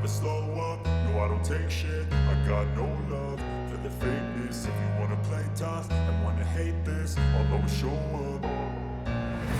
slow up, no I don't take shit. I got no love for the fakeness. If you wanna play tough and wanna hate this, I'll always show up.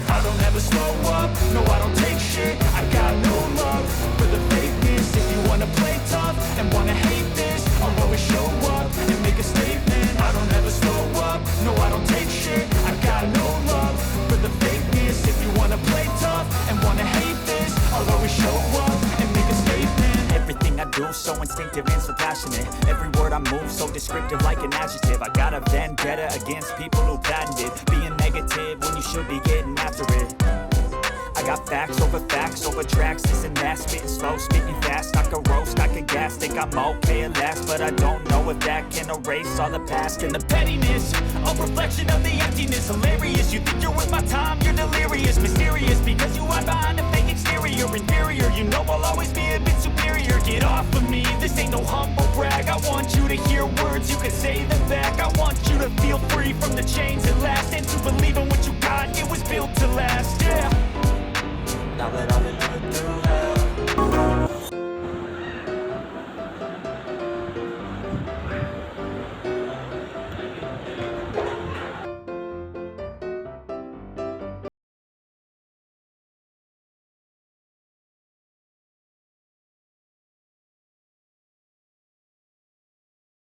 I don't ever slow up, no I don't take shit. I got no love for the fakeness. If you wanna play tough and wanna hate this, I'll always show up and make a statement. I don't ever slow up, no I don't take shit. I got no love for the fakeness. If you wanna play tough and wanna hate this, I'll always show up and make a statement. Everything I do so instinctive and so passionate. Every word I move so descriptive like an adjective. I got a vendetta against people who patented being negative when you should be getting after it. I got facts over tracks, this and that. Spitting slow, speaking fast, I can roast, I can gas. Think I'm okay at last, but I don't know if that can erase all the past. And the pettiness, a reflection of the emptiness. Hilarious, you think you're worth my time, you're delirious. Mysterious, because you hide behind a fake exterior. Inferior, you know I'll always be a bit superior. Get off of me, this ain't no humble brag. I want you to hear words, you can say them back. I